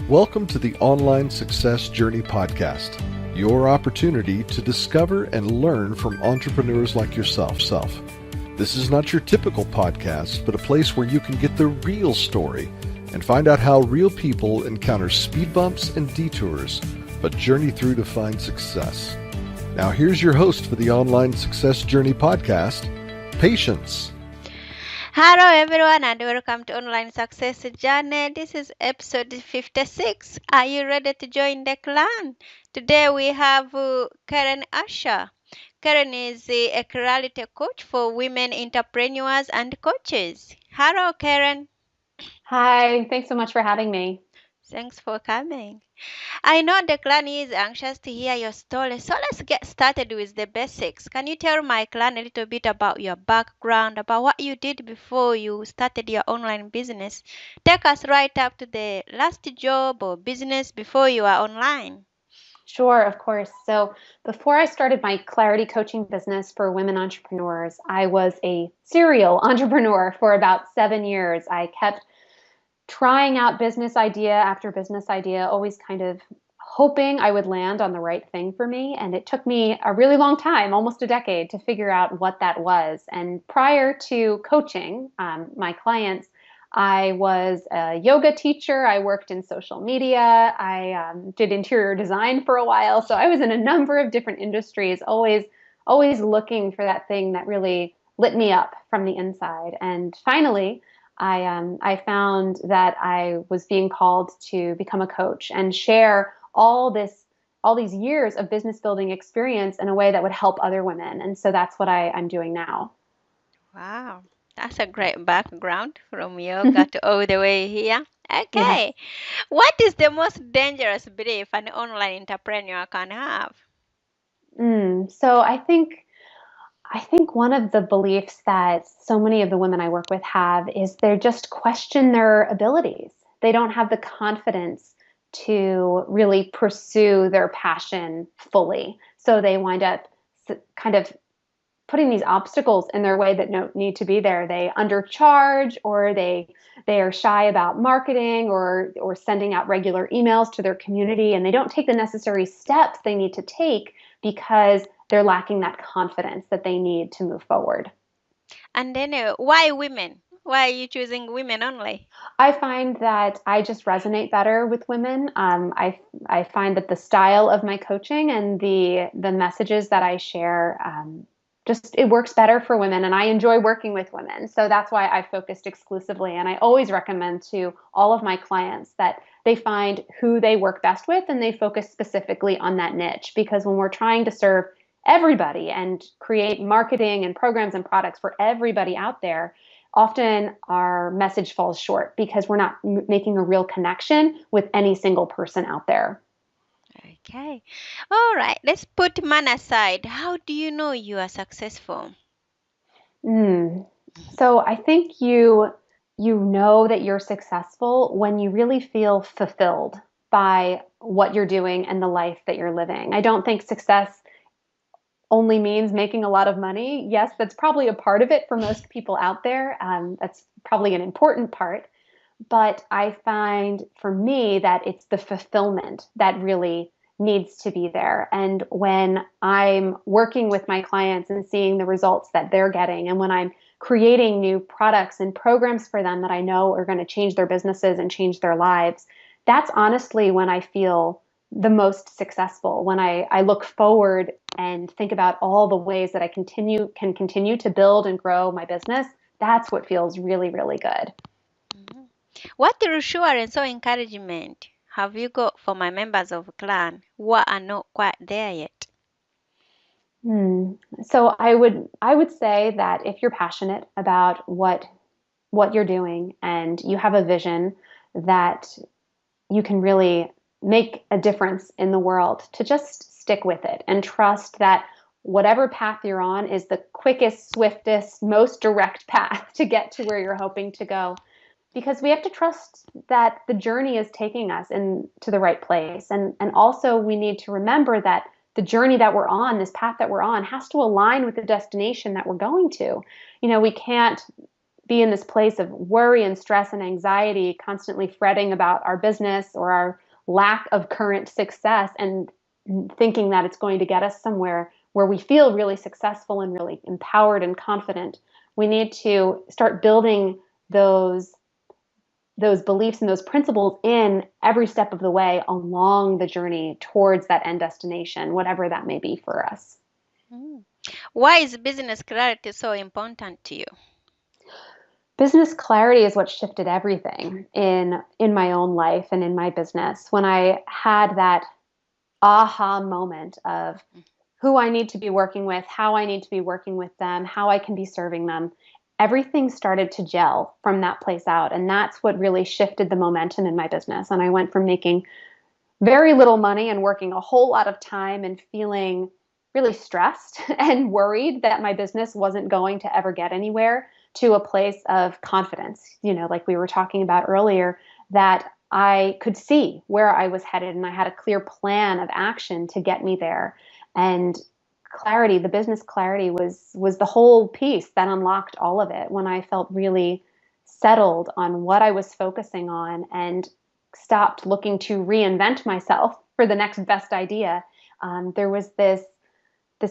Welcome to the Online Success Journey podcast, your opportunity to discover and learn from entrepreneurs like yourself. This is not your typical podcast, but a place where you can get the real story and find out how real people encounter speed bumps and detours, but journey through to find success. Now here's your host for the Online Success Journey podcast, Patience. Hello everyone and welcome to Online Success Journey. This is episode 56. Are you ready to join the clan? Today we have Cailen Ascher. Cailen is a reality coach for women entrepreneurs and coaches. Hello Cailen. Hi, thanks so much for having me. Thanks for coming. I know the clan is anxious to hear your story, so let's get started with the basics. Can you tell my clan a little bit about your background, about what you did before you started your online business? Take us right up to the last job or business before you are online. Sure, of course. So before I started my clarity coaching business for women entrepreneurs, I was a serial entrepreneur for about 7 years. I kept trying out business idea after business idea, always kind of hoping I would land on the right thing for me. And it took me a really long time, almost a decade, to figure out what that was. And prior to coaching my clients, I was a yoga teacher. I worked in social media. I did interior design for a while. So I was in a number of different industries, always looking for that thing that really lit me up from the inside. And finally, I found that I was being called to become a coach and share all these years of business building experience in a way that would help other women. And so that's what I'm doing now. Wow, that's a great background from yoga to all the way here. Okay, Yeah. What is the most dangerous belief an online entrepreneur can have? So I think one of the beliefs that so many of the women I work with have is they just question their abilities. They don't have the confidence to really pursue their passion fully. So they wind up kind of putting these obstacles in their way that don't need to be there. They undercharge, or they are shy about marketing or sending out regular emails to their community, and they don't take the necessary steps they need to take because they're lacking that confidence that they need to move forward. And then why women? Why are you choosing women only? I find that I just resonate better with women. I find that the style of my coaching and the messages that I share just it works better for women, and I enjoy working with women. So that's why I focused exclusively. And I always recommend to all of my clients that they find who they work best with and they focus specifically on that niche, because when we're trying to serve everybody and create marketing and programs and products for everybody out there, often our message falls short because we're not making a real connection with any single person out there. Okay. All right. Let's put man aside. How do you know you are successful? So I think you know that you're successful when you really feel fulfilled by what you're doing and the life that you're living. I don't think success only means making a lot of money. Yes, that's probably a part of it for most people out there. That's probably an important part. But I find for me that it's the fulfillment that really needs to be there. And when I'm working with my clients and seeing the results that they're getting, and when I'm creating new products and programs for them that I know are going to change their businesses and change their lives, that's honestly when I feel the most successful. When I look forward and think about all the ways that I can continue to build and grow my business, that's what feels really, really good. Mhm. What reassurance or encouragement have you got for my members of clan who are not quite there yet? So I would say that if you're passionate about what you're doing and you have a vision that you can really make a difference in the world, to just stick with it and trust that whatever path you're on is the quickest, swiftest, most direct path to get to where you're hoping to go. Because we have to trust that the journey is taking us to the right place. And also we need to remember that the journey that we're on, this path that we're on, has to align with the destination that we're going to. We can't be in this place of worry and stress and anxiety, constantly fretting about our business or our lack of current success and thinking that it's going to get us somewhere where we feel really successful and really empowered and confident. We need to start building those beliefs and those principles in every step of the way along the journey towards that end destination, whatever that may be for us. Mm. Why is business clarity so important to you? Business clarity is what shifted everything in my own life and in my business. When I had that aha moment of who I need to be working with, how I need to be working with them, how I can be serving them, everything started to gel from that place out. And that's what really shifted the momentum in my business. And I went from making very little money and working a whole lot of time and feeling really stressed and worried that my business wasn't going to ever get anywhere to a place of confidence, like we were talking about earlier, that I could see where I was headed and I had a clear plan of action to get me there. And clarity, the business clarity was the whole piece that unlocked all of it when I felt really settled on what I was focusing on and stopped looking to reinvent myself for the next best idea. There was this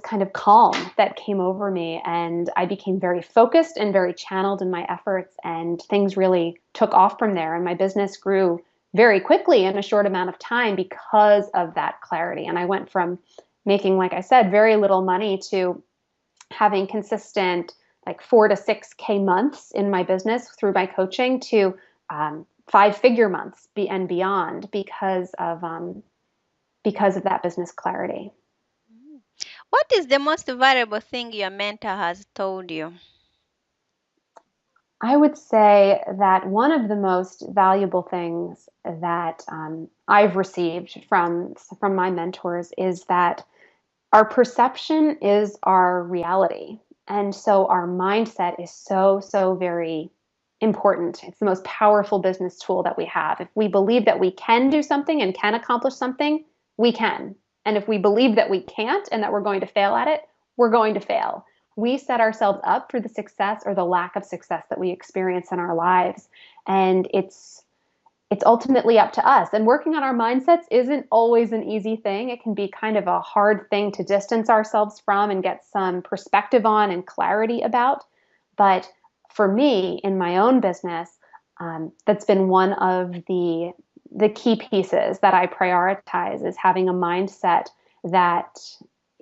kind of calm that came over me, and I became very focused and very channeled in my efforts, and things really took off from there. And my business grew very quickly in a short amount of time because of that clarity. And I went from making, like I said, very little money to having consistent like 4 to 6K months in my business through my coaching to 5-figure months and beyond because of that business clarity. What is the most valuable thing your mentor has told you? I would say that one of the most valuable things that I've received from my mentors is that our perception is our reality. And so our mindset is so, so very important. It's the most powerful business tool that we have. If we believe that we can do something and can accomplish something, we can. And if we believe that we can't and that we're going to fail at it, we're going to fail. We set ourselves up for the success or the lack of success that we experience in our lives. And it's ultimately up to us. And working on our mindsets isn't always an easy thing. It can be kind of a hard thing to distance ourselves from and get some perspective on and clarity about. But for me, in my own business, that's been one of the key pieces that I prioritize, is having a mindset that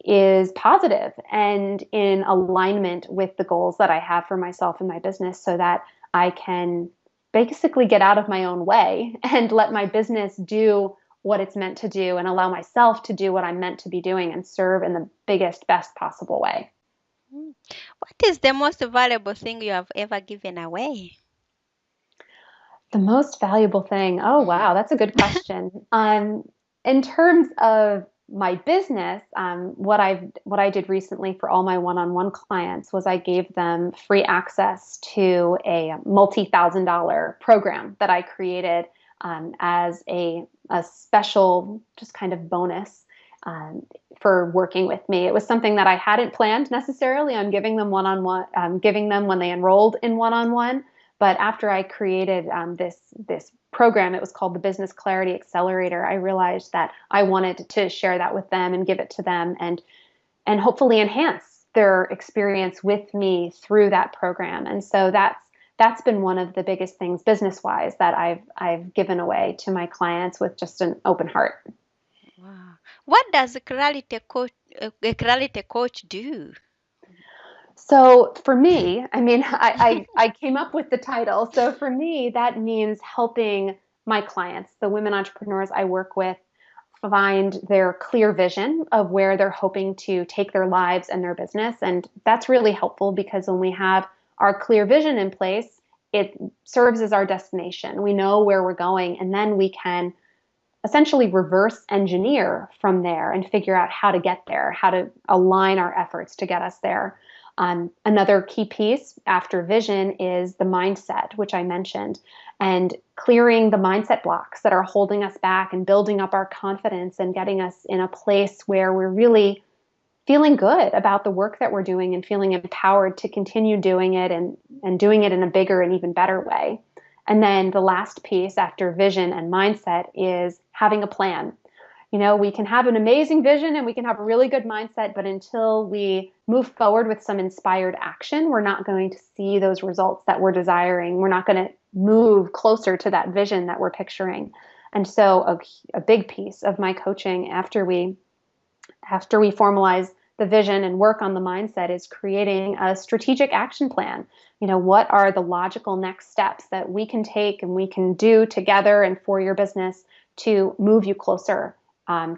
is positive and in alignment with the goals that I have for myself and my business, so that I can basically get out of my own way and let my business do what it's meant to do and allow myself to do what I'm meant to be doing and serve in the biggest, best possible way. What is the most valuable thing you have ever given away? The most valuable thing? Oh, wow, that's a good question. In terms of my business, what I did recently for all my one-on-one clients was I gave them free access to a multi-$1,000 program that I created as a special, just kind of bonus for working with me. It was something that I hadn't planned necessarily on giving them one-on-one, giving them when they enrolled in one-on-one. But after I created this program, it was called the Business Clarity Accelerator, I realized that I wanted to share that with them and give it to them and hopefully enhance their experience with me through that program. And so that's been one of the biggest things business-wise that I've given away to my clients with just an open heart. Wow. What does a clarity coach do? So for me, I mean, I came up with the title. So for me, that means helping my clients, the women entrepreneurs I work with, find their clear vision of where they're hoping to take their lives and their business. And that's really helpful because when we have our clear vision in place, it serves as our destination. We know where we're going, and then we can essentially reverse engineer from there and figure out how to get there, how to align our efforts to get us there. Another key piece after vision is the mindset, which I mentioned, and clearing the mindset blocks that are holding us back and building up our confidence and getting us in a place where we're really feeling good about the work that we're doing and feeling empowered to continue doing it and doing it in a bigger and even better way. And then the last piece after vision and mindset is having a plan. We can have an amazing vision and we can have a really good mindset, but until we move forward with some inspired action, we're not going to see those results that we're desiring. We're not going to move closer to that vision that we're picturing. And so a big piece of my coaching after we formalize the vision and work on the mindset is creating a strategic action plan. What are the logical next steps that we can take and we can do together and for your business to move you closer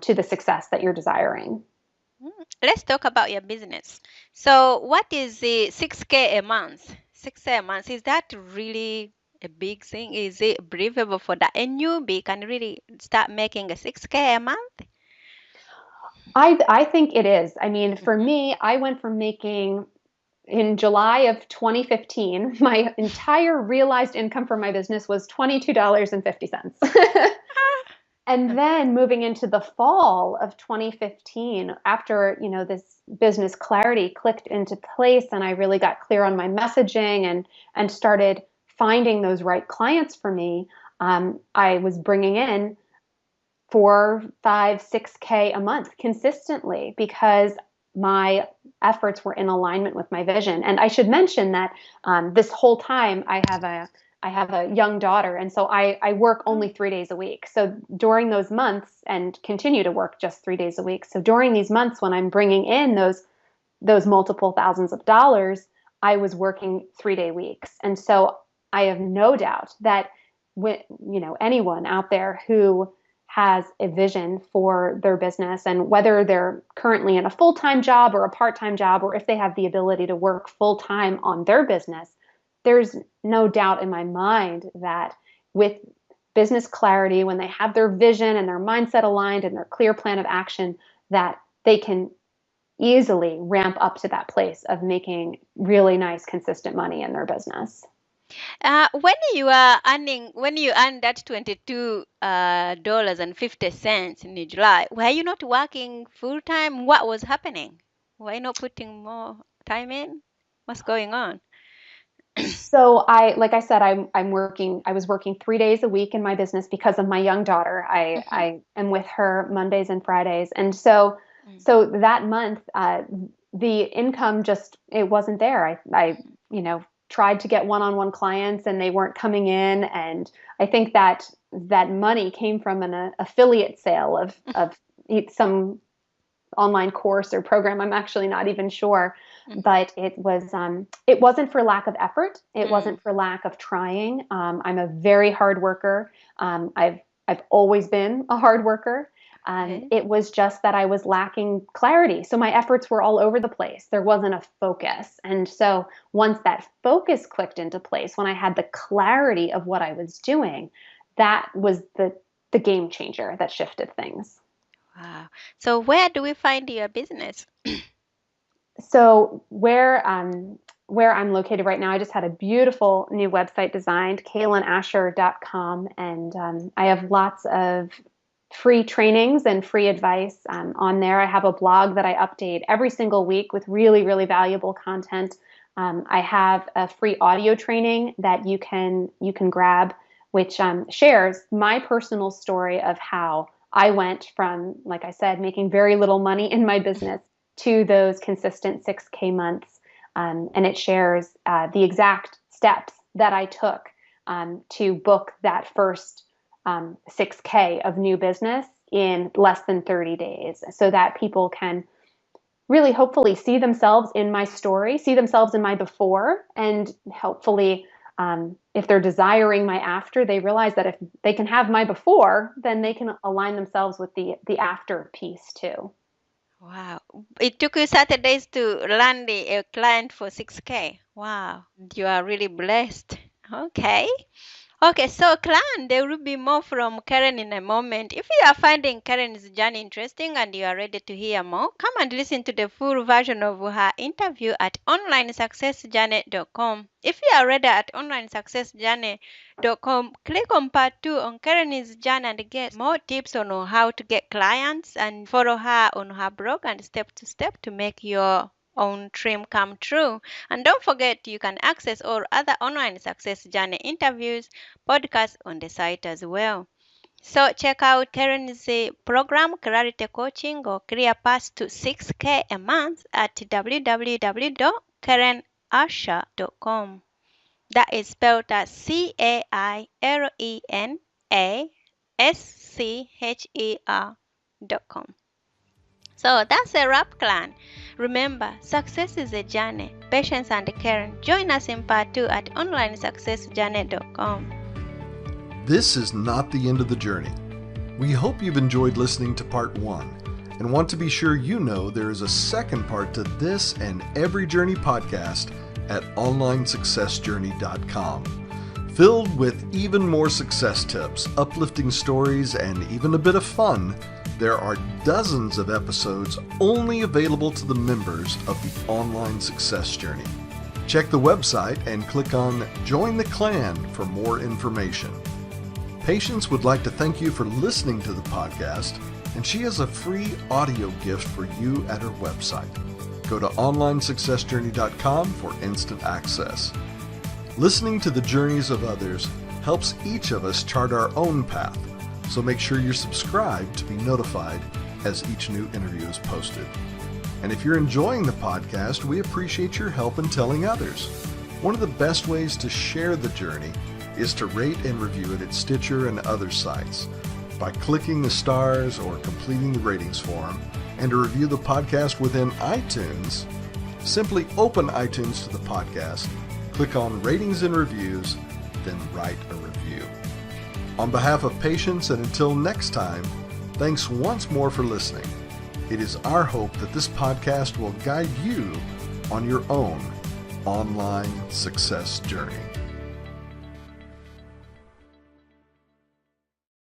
to the success that you're desiring. Let's talk about your business. So what is the 6K a month? 6K a month, is that really a big thing? Is it believable for that a newbie can really start making a 6K a month? I think it is. I mean, for me, I went from making, in July of 2015, my entire realized income for my business was $22.50. And then moving into the fall of 2015, after, this business clarity clicked into place and I really got clear on my messaging and started finding those right clients for me, I was bringing in 4, 5, 6K a month consistently because my efforts were in alignment with my vision. And I should mention that this whole time I have a young daughter, and so I work only 3 days a week. So during those months, and continue to work just 3 days a week. So during these months when I'm bringing in those multiple thousands of dollars, I was working 3-day weeks. And so I have no doubt that anyone out there who has a vision for their business, and whether they're currently in a full-time job or a part-time job, or if they have the ability to work full-time on their business, there's no doubt in my mind that with business clarity, when they have their vision and their mindset aligned and their clear plan of action, that they can easily ramp up to that place of making really nice, consistent money in their business. When you earn that $22.50 in July, were you not working full time? What was happening? Were you not putting more time in? What's going on? So like I said, I was working 3 days a week in my business because of my young daughter. I am with her Mondays and Fridays. And so that month, the income it wasn't there. I tried to get one-on-one clients and they weren't coming in. And I think that money came from an affiliate sale of some online course or program. I'm actually not even sure, but it wasn't for lack of effort. It wasn't for lack of trying. I'm a very hard worker. I've always been a hard worker. It was just that I was lacking clarity. So my efforts were all over the place. There wasn't a focus. And so once that focus clicked into place, when I had the clarity of what I was doing, that was the game changer that shifted things. Wow. So where do we find your business? So where I'm located right now, I just had a beautiful new website designed, CailenAscher.com, and I have lots of free trainings and free advice on there. I have a blog that I update every single week with really, really valuable content. I have a free audio training that you can grab, which shares my personal story of how I went from, like I said, making very little money in my business to those consistent 6K months. And it shares the exact steps that I took to book that first 6K of new business in less than 30 days, so that people can really hopefully see themselves in my story, see themselves in my before, and hopefully if they're desiring my after, they realize that if they can have my before, then they can align themselves with the after piece too. Wow. It took you Saturdays to land a client for 6K. Wow. You are really blessed. Okay. Okay, so clan, there will be more from Karen in a moment. If you are finding Karen's journey interesting and you are ready to hear more, come and listen to the full version of her interview at onlinesuccessjourney.com. If you are ready at onlinesuccessjourney.com, click on part 2 on Karen's journey and get more tips on how to get clients, and follow her on her blog and step to make your own dream come true. And don't forget, you can access all other online success journey interviews, podcasts on the site as well. So check out Karen's program, Clarity Coaching or Clear Path to 6K a month at www.cailenascher.com. That is spelled as CAILENASCHER.com. So that's a wrap, clan. Remember, success is a journey. Patience and Karen. Join us in part 2 at onlinesuccessjourney.com. This is not the end of the journey. We hope you've enjoyed listening to part 1 and want to be sure you know there is a second part to this and every journey podcast at onlinesuccessjourney.com. Filled with even more success tips, uplifting stories, and even a bit of fun, there are dozens of episodes only available to the members of the Online Success Journey. Check the website and click on Join the Clan for more information. Patience would like to thank you for listening to the podcast, and she has a free audio gift for you at her website. Go to onlinesuccessjourney.com for instant access. Listening to the journeys of others helps each of us chart our own path, so make sure you're subscribed to be notified as each new interview is posted. And if you're enjoying the podcast, we appreciate your help in telling others. One of the best ways to share the journey is to rate and review it at Stitcher and other sites by clicking the stars or completing the ratings form. And to review the podcast within iTunes, simply open iTunes to the podcast, click on Ratings and Reviews, then write a review. On behalf of Patience, and until next time, thanks once more for listening. It is our hope that this podcast will guide you on your own online success journey.